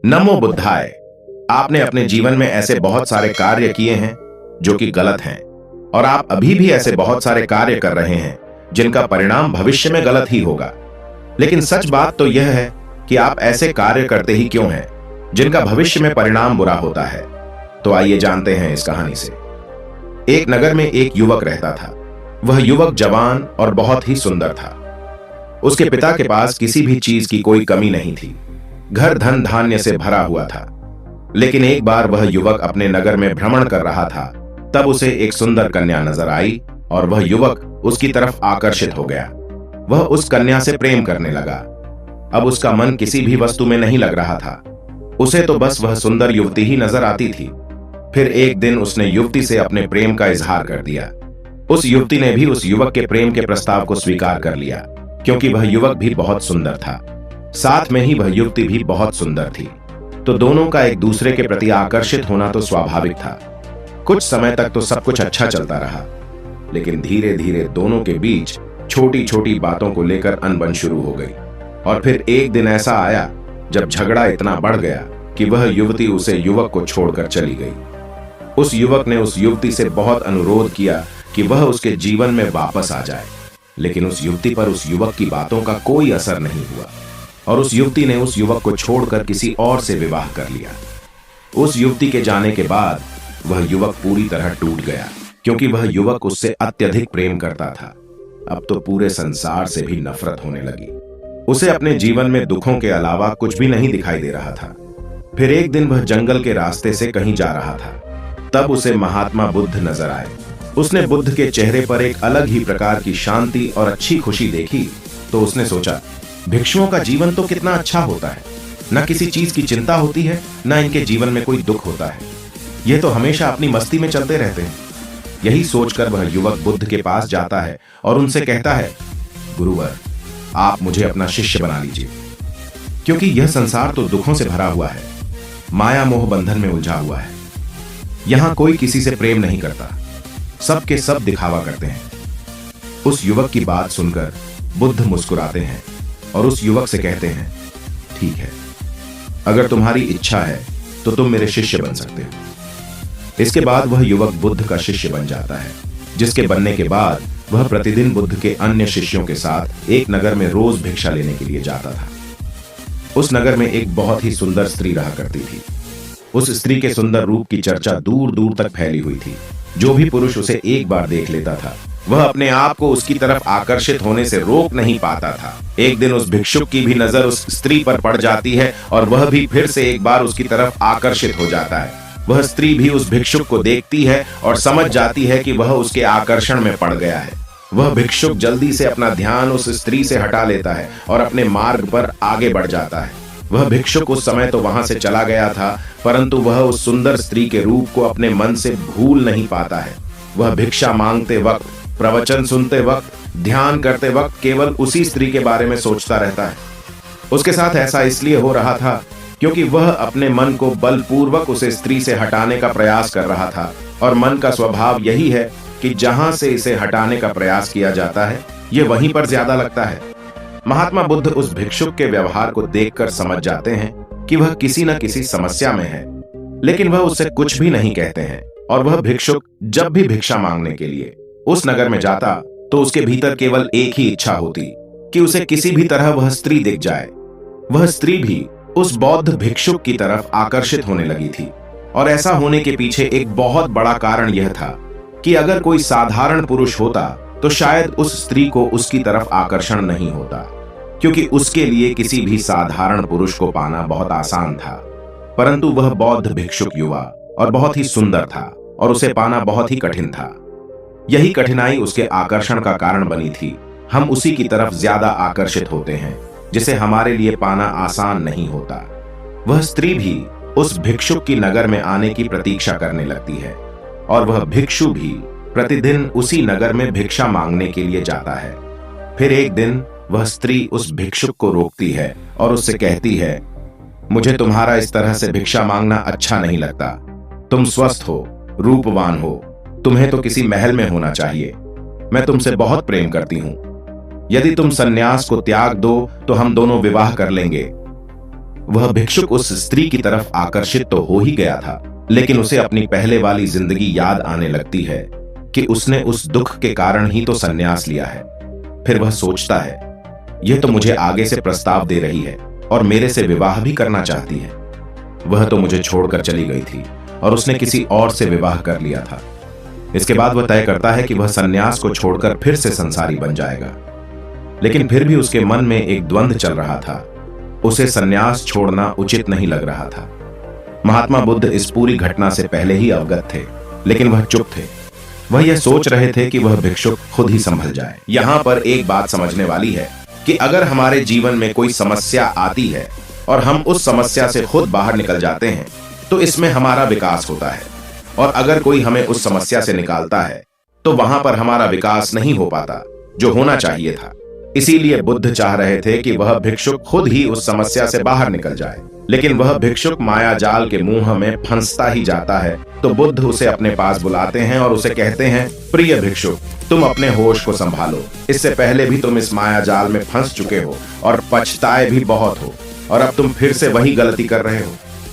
नमो बुद्धाय। आपने अपने जीवन में ऐसे बहुत सारे कार्य किए हैं जो कि गलत हैं, और आप अभी भी ऐसे बहुत सारे कार्य कर रहे हैं जिनका परिणाम भविष्य में गलत ही होगा। लेकिन सच बात तो यह है कि आप ऐसे कार्य करते ही क्यों हैं जिनका भविष्य में परिणाम बुरा होता है। तो आइए जानते हैं इस कहानी से। एक नगर में एक युवक रहता था। वह युवक जवान और बहुत ही सुंदर था। उसके पिता के पास किसी भी चीज की कोई कमी नहीं थी। घर धन धान्य से भरा हुआ था। लेकिन एक बार वह युवक अपने नगर में भ्रमण कर रहा था। तब उसे एक सुंदर कन्या नजर आई और वह युवक उसकी तरफ आकर्षित हो गया। वह उस कन्या से प्रेम करने लगा। अब उसका मन किसी भी वस्तु में नहीं लग रहा था। उसे तो बस वह सुंदर युवती ही नजर आती थी। फिर एक दिन उसने युवती से अपने प्रेम का इजहार कर दिया। उस युवती ने भी उस युवक के प्रेम के प्रस्ताव को स्वीकार कर लिया, क्योंकि वह युवक भी बहुत सुंदर था। साथ में ही वह युवती भी बहुत सुंदर थी। तो दोनों का एक दूसरे के प्रति आकर्षित होना तो स्वाभाविक था। कुछ समय तक तो सब कुछ अच्छा चलता रहा, लेकिन धीरे धीरे दोनों के बीच छोटी छोटी बातों को लेकर अनबन शुरू हो गई। और फिर एक दिन ऐसा आया जब झगड़ा इतना बढ़ गया कि वह युवती उसे युवक को छोड़कर चली गई। उस युवक ने उस युवती से बहुत अनुरोध किया कि वह उसके जीवन में वापस आ जाए, लेकिन उस युवती पर उस युवक की बातों का कोई असर नहीं हुआ और उस युवती ने उस युवक को छोड़कर किसी और से विवाह कर लिया। उस युवती के जाने के बाद वह युवक पूरी तरह टूट गया, क्योंकि वह युवक उससे अत्यधिक प्रेम करता था। अब तो पूरे संसार से भी नफरत होने लगी। उसे अपने जीवन में दुखों के अलावा कुछ भी नहीं दिखाई दे रहा था। फिर एक दिन वह जंगल के रास्ते से कहीं जा रहा था। तब उसे महात्मा बुद्ध नजर आए। उसने बुद्ध के चेहरे पर एक अलग ही प्रकार की शांति और अच्छी खुशी देखी। तो उसने सोचा, भिक्षुओं का जीवन तो कितना अच्छा होता है। न किसी चीज की चिंता होती है, न इनके जीवन में कोई दुख होता है। यह तो हमेशा अपनी मस्ती में चलते रहते हैं। यही सोचकर वह युवक बुद्ध के पास जाता है और उनसे कहता है, गुरुवर, आप मुझे अपना शिष्य बना लीजिए, क्योंकि यह संसार तो दुखों से भरा हुआ है, माया मोह बंधन में उलझा हुआ है। यहां कोई किसी से प्रेम नहीं करता, सब के सब दिखावा करते हैं। उस युवक की बात सुनकर बुद्ध मुस्कुराते हैं और उस युवक से कहते हैं, ठीक है, अगर तुम्हारी इच्छा है तो तुम मेरे शिष्य बन सकते हो। इसके बाद वह युवक बुद्ध का शिष्य बन जाता है, जिसके बनने के बाद वह प्रतिदिन बुद्ध के अन्य शिष्यों के साथ एक नगर में रोज भिक्षा लेने के लिए जाता था। उस नगर में एक बहुत ही सुंदर स्त्री रहा करती थी। उस स्त्री के सुंदर रूप की चर्चा दूर दूर तक फैली हुई थी। जो भी पुरुष उसे एक बार देख लेता था, वह अपने आप को उसकी तरफ आकर्षित होने से रोक नहीं पाता था। एक दिन उस भिक्षुक की भी नजर उस स्त्री पर पड़ जाती है और वह भी फिर से एक बार उसकी तरफ आकर्षित हो जाता है। वह स्त्री भी उस भिक्षुक को देखती है और समझ जाती है कि वह उसके आकर्षण में पड़ गया है। वह भिक्षुक जल्दी से अपना ध्यान उस स्त्री से हटा लेता है और अपने मार्ग पर आगे बढ़ जाता है। वह भिक्षुक उस समय तो वहां से चला गया था, परंतु वह उस सुंदर स्त्री के रूप को अपने मन से भूल नहीं पाता है। वह भिक्षा मांगते वक्त, प्रवचन सुनते वक्त, ध्यान करते वक्त केवल उसी स्त्री के बारे में सोचता रहता है। उसके साथ ऐसा इसलिए हो रहा था क्योंकि वह अपने मन को बलपूर्वक उसे स्त्री से हटाने का प्रयास कर रहा था, और मन का स्वभाव यही है कि जहां से इसे हटाने का प्रयास किया जाता है, ये वहीं पर ज्यादा लगता है। महात्मा बुद्ध उस भिक्षुक के व्यवहार को देखकर समझ जाते हैं कि वह किसी न किसी समस्या में है, लेकिन वह उससे कुछ भी नहीं कहते हैं। और वह भिक्षुक जब भी भिक्षा मांगने के लिए उस नगर में जाता तो उसके भीतर केवल एक ही इच्छा होती कि उसे किसी भी तरह वह स्त्री दिख जाए। वह स्त्री भी उस बौद्ध भिक्षुक की तरफ आकर्षित होने लगी थी, और ऐसा होने के पीछे एक बहुत बड़ा कारण यह था कि अगर कोई साधारण पुरुष होता तो शायद उस स्त्री को उसकी तरफ आकर्षण नहीं होता, क्योंकि उसके लिए किसी भी साधारण पुरुष को पाना बहुत आसान था। परंतु वह बौद्ध भिक्षुक युवा और बहुत ही सुंदर था, और उसे पाना बहुत ही कठिन था। यही कठिनाई उसके आकर्षण का कारण बनी थी। हम उसी की तरफ ज्यादा आकर्षित होते हैं जिसे हमारे लिए पाना आसान नहीं होता। वह स्त्री भी उस भिक्षुक की नगर में आने की प्रतीक्षा करने लगती है, और वह भिक्षु भी प्रतिदिन उसी नगर में भिक्षा मांगने के लिए जाता है। फिर एक दिन वह स्त्री उस भिक्षुक को रोकती है और उससे कहती है, मुझे तुम्हारा इस तरह से भिक्षा मांगना अच्छा नहीं लगता। तुम स्वस्थ हो, रूपवान हो, तुम्हें तो किसी महल में होना चाहिए। मैं तुमसे बहुत प्रेम करती हूं। यदि तुम सन्यास को त्याग दो तो हम दोनों विवाह कर लेंगे। वह भिक्षुक उस स्त्री की तरफ आकर्षित तो हो ही गया था, लेकिन उसे अपनी पहले वाली जिंदगी याद आने लगती है कि उसने उस दुख के कारण ही तो संन्यास लिया है। फिर वह सोचता है, यह तो मुझे आगे से प्रस्ताव दे रही है और मेरे से विवाह भी करना चाहती है। वह तो मुझे छोड़कर चली गई थी और उसने किसी और से विवाह कर लिया था। इसके बाद वह तय करता है कि वह संन्यास को छोड़कर फिर से संसारी बन जाएगा, लेकिन फिर भी उसके मन में एक द्वंद्व चल रहा था। उसे संन्यास छोड़ना उचित नहीं लग रहा था। महात्मा बुद्ध इस पूरी घटना से पहले ही अवगत थे, लेकिन वह चुप थे। वह यह सोच रहे थे कि वह भिक्षुक खुद ही संभल जाए। यहाँ पर एक बात समझने वाली है कि अगर हमारे जीवन में कोई समस्या आती है और हम उस समस्या से खुद बाहर निकल जाते हैं तो इसमें हमारा विकास होता है, और अगर कोई हमें उस समस्या से निकालता है तो वहां पर हमारा विकास नहीं हो पाता जो होना चाहिए था। इसीलिए बुद्ध चाह रहे थे कि वह भिक्षुक खुद ही उस समस्या से बाहर निकल जाए, लेकिन वह भिक्षुक माया जाल के मुंह में फंसता ही जाता है। तो बुद्ध उसे अपने पास बुलाते हैं और उसे कहते हैं, प्रिय भिक्षुक, तुम अपने होश को संभालो। इससे पहले भी तुम इस माया जाल में फंस चुके हो और पछताए भी बहुत हो, और अब तुम फिर से वही गलती कर रहे हो।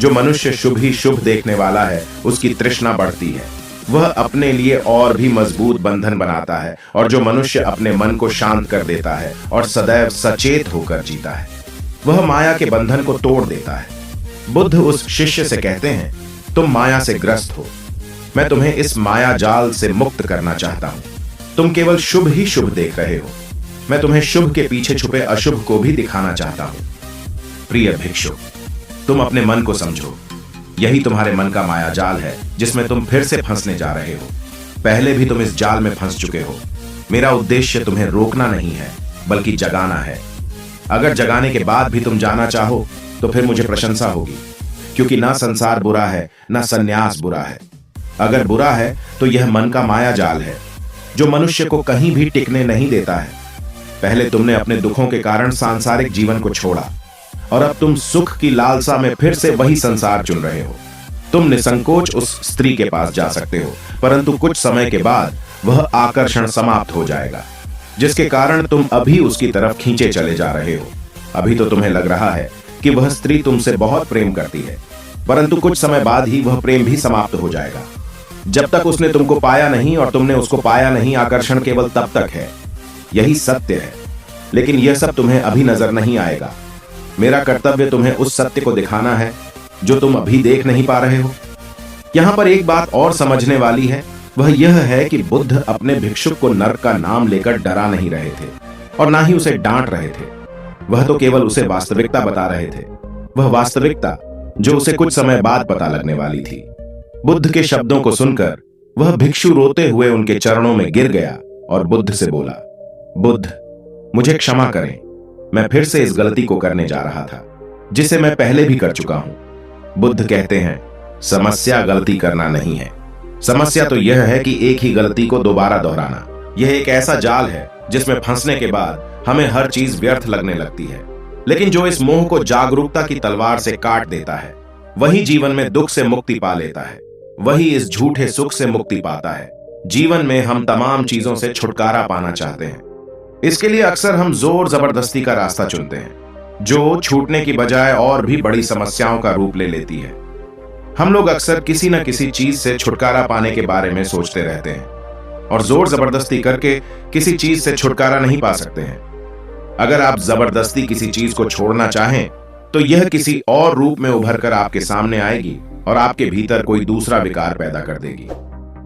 जो मनुष्य शुभ ही शुभ देखने वाला है उसकी तृष्णा बढ़ती है, वह अपने लिए और भी मजबूत बंधन बनाता है, और जो मनुष्य अपने मन को शांत कर देता है और सदैव सचेत होकर जीता है वह माया के बंधन को तोड़ देता है। बुद्ध उस शिष्य से कहते हैं, तुम माया से ग्रस्त हो, मैं तुम्हें इस माया जाल से मुक्त करना चाहता हूं। तुम केवल शुभ ही शुभ देख रहे हो, मैं तुम्हें शुभ के पीछे छुपे अशुभ को भी दिखाना चाहता हूं। प्रिय भिक्षुक, तुम अपने मन को समझो, यही तुम्हारे मन का माया जाल है जिसमें तुम फिर से फंसने जा रहे हो। पहले भी तुम इस जाल में फंस चुके हो। मेरा उद्देश्य तुम्हें रोकना नहीं है बल्कि जगाना है। अगर जगाने के बाद भी तुम जाना चाहो तो फिर मुझे प्रशंसा होगी, क्योंकि ना संसार बुरा है ना संन्यास बुरा है। अगर बुरा है तो यह मन का माया जाल है जो मनुष्य को कहीं भी टिकने नहीं देता है। पहले तुमने अपने दुखों के कारण सांसारिक जीवन को छोड़ा और अब तुम सुख की लालसा में फिर से वही संसार चुन रहे हो। तुम निसंकोच उस स्त्री के पास जा सकते हो, परंतु कुछ समय के बाद वह आकर्षण समाप्त हो जाएगा, जिसके कारण तुम अभी उसकी तरफ खींचे चले जा रहे हो। अभी तो तुम्हें लग रहा है कि वह स्त्री तुमसे बहुत प्रेम करती है, परंतु कुछ समय बाद ही वह प्रेम भी समाप्त हो जाएगा। जब तक उसने तुमको पाया नहीं और तुमने उसको पाया नहीं, आकर्षण केवल तब तक है। यही सत्य है, लेकिन यह सब तुम्हें अभी नजर नहीं आएगा। मेरा कर्तव्य तुम्हें उस सत्य को दिखाना है जो तुम अभी देख नहीं पा रहे हो। यहां पर एक बात और समझने वाली है, वह यह है कि बुद्ध अपने भिक्षुक को नरक का नाम लेकर डरा नहीं रहे थे और ना ही उसे डांट रहे थे। वह तो केवल उसे वास्तविकता बता रहे थे, वह वास्तविकता जो उसे कुछ समय बाद पता लगने वाली थी। बुद्ध के शब्दों को सुनकर वह भिक्षु रोते हुए उनके चरणों में गिर गया और बुद्ध से बोला, बुद्ध, मुझे क्षमा करें, मैं फिर से इस गलती को करने जा रहा था जिसे मैं पहले भी कर चुका हूं। बुद्ध कहते हैं, समस्या गलती करना नहीं है, समस्या तो यह है कि एक ही गलती को दोबारा दोहराना। यह एक ऐसा जाल है जिसमें फंसने के बाद हमें हर चीज व्यर्थ लगने लगती है, लेकिन जो इस मोह को जागरूकता की तलवार से काट देता है वही जीवन में दुख से मुक्ति पा लेता है, वही इस झूठे सुख से मुक्ति पाता है। जीवन में हम तमाम चीजों से छुटकारा पाना चाहते हैं, इसके लिए अक्सर हम जोर जबरदस्ती का रास्ता चुनते हैं जो छूटने की बजाय और भी बड़ी समस्याओं का रूप ले लेती है। हम लोग अक्सर किसी न किसी चीज से छुटकारा पाने के बारे में सोचते रहते हैं और जोर जबरदस्ती करके किसी चीज से छुटकारा नहीं पा सकते हैं। अगर आप जबरदस्ती किसी चीज को छोड़ना चाहें तो यह किसी और रूप में उभर कर आपके सामने आएगी और आपके भीतर कोई दूसरा विकार पैदा कर देगी।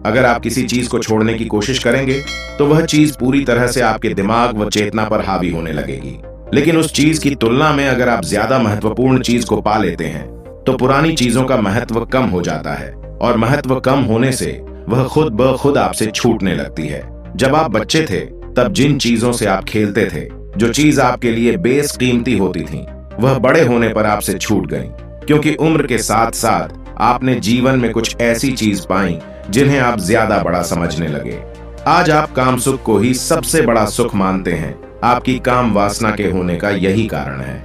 अगर आप किसी चीज को छोड़ने की कोशिश करेंगे तो वह चीज पूरी तरह से आपके दिमाग व चेतना पर हावी होने लगेगी, लेकिन उस चीज की तुलना में अगर आप ज्यादा महत्वपूर्ण चीज को पा लेते हैं तो पुरानी चीजों का महत्व कम हो जाता है और महत्व कम होने से वह खुद ब खुद आपसे छूटने लगती है। जब आप बच्चे थे तब जिन चीजों से आप खेलते थे, जो चीज आपके लिए बेशकीमती होती थी, वह बड़े होने पर आपसे छूट गई, क्योंकि उम्र के साथ साथ आपने जीवन में कुछ ऐसी चीज पाई जिन्हें आप ज्यादा बड़ा समझने लगे। आज आप काम सुख को ही सबसे बड़ा सुख मानते हैं। आपकी काम वासना के होने का यही कारण है।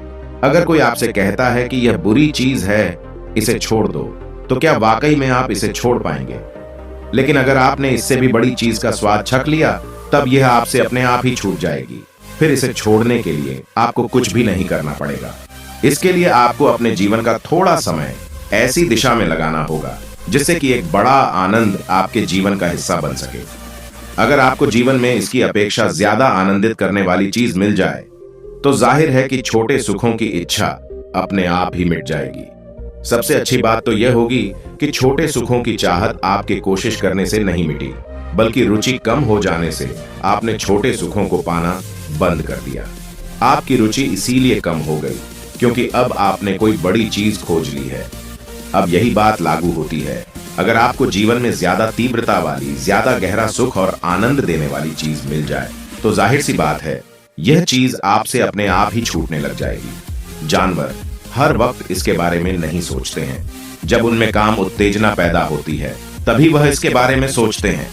अगर कोई आपसे कहता है कि यह बुरी चीज है, इसे छोड़ दो, तो क्या वाकई में आप इसे छोड़ पाएंगे? लेकिन अगर आपने इससे भी बड़ी चीज का स्वाद चख लिया, तब यह आपसे अपने आप ही छूट जाएगी। फिर इसे छोड़ने के लिए आपको कुछ भी नहीं करना पड़ेगा। इसके लिए आपको अपने जीवन का थोड़ा समय ऐसी दिशा में लगाना होगा जिससे कि एक बड़ा आनंद आपके जीवन का हिस्सा बन सके। अगर आपको जीवन में इसकी अपेक्षा ज्यादा आनंदित करने वाली चीज मिल जाए तो जाहिर है कि छोटे सुखों की इच्छा अपने आप ही मिट जाएगी। सबसे अच्छी बात तो यह होगी कि छोटे सुखों की चाहत आपके कोशिश करने से नहीं मिटी, बल्कि रुचि कम हो जाने से आपने छोटे सुखों को पाना बंद कर दिया। आपकी रुचि इसीलिए कम हो गई क्योंकि अब आपने कोई बड़ी चीज खोज ली है। अब यही बात लागू होती है। अगर आपको जीवन में ज्यादा तीव्रता वाली, ज्यादा गहरा सुख और आनंद देने वाली चीज मिल जाए तो जाहिर सी बात है यह चीज आपसे अपने आप ही छूटने लग जाएगी। जानवर हर वक्त इसके बारे में नहीं सोचते हैं। जब उनमें काम उत्तेजना पैदा होती है तभी वह इसके बारे में सोचते हैं,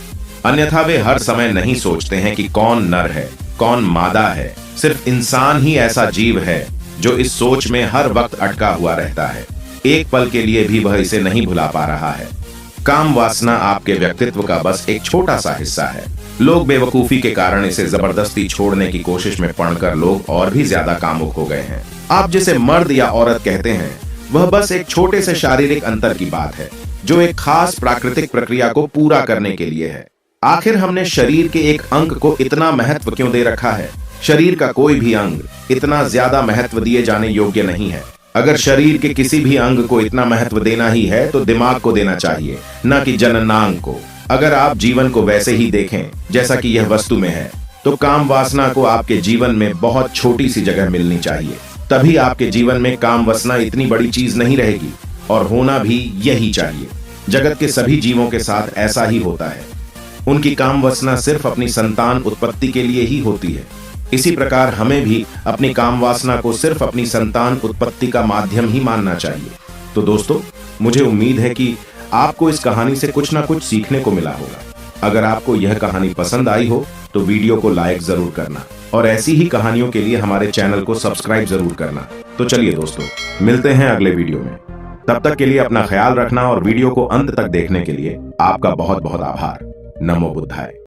अन्यथा वे हर समय नहीं सोचते हैं कि कौन नर है, कौन मादा है। सिर्फ इंसान ही ऐसा जीव है जो इस सोच में हर वक्त अटका हुआ रहता है। एक पल के लिए भी वह इसे नहीं भुला पा रहा है। काम वासना आपके व्यक्तित्व का बस एक छोटा सा हिस्सा है। लोग बेवकूफी के कारण इसे जबरदस्ती छोड़ने की कोशिश में पड़कर लोग और भी ज्यादा कामुक हो गए हैं। आप जिसे मर्द या औरत कहते हैं वह बस एक छोटे से शारीरिक अंतर की बात है जो एक खास प्राकृतिक प्रक्रिया को पूरा करने के लिए है। आखिर हमने शरीर के एक अंग को इतना महत्व क्यों दे रखा है? शरीर का कोई भी अंग इतना ज्यादा महत्व दिए जाने योग्य नहीं है। अगर शरीर के किसी भी अंग को इतना महत्व देना ही है तो दिमाग को देना चाहिए, न कि जननांग को। अगर आप जीवन को वैसे ही देखें जैसा कि यह वस्तु में है तो काम वासना को आपके जीवन में बहुत छोटी सी जगह मिलनी चाहिए। तभी आपके जीवन में काम वासना इतनी बड़ी चीज नहीं रहेगी, और होना भी यही चाहिए। जगत के सभी जीवों के साथ ऐसा ही होता है। उनकी काम वासना सिर्फ अपनी संतान उत्पत्ति के लिए ही होती है। इसी प्रकार हमें भी अपनी काम वासना को सिर्फ अपनी संतान उत्पत्ति का माध्यम ही मानना चाहिए। तो दोस्तों, मुझे उम्मीद है कि आपको इस कहानी से कुछ ना कुछ सीखने को मिला होगा। अगर आपको यह कहानी पसंद आई हो तो वीडियो को लाइक जरूर करना, और ऐसी ही कहानियों के लिए हमारे चैनल को सब्सक्राइब जरूर करना। तो चलिए दोस्तों, मिलते हैं अगले वीडियो में। तब तक के लिए अपना ख्याल रखना, और वीडियो को अंत तक देखने के लिए आपका बहुत बहुत आभार। नमो बुद्धाय।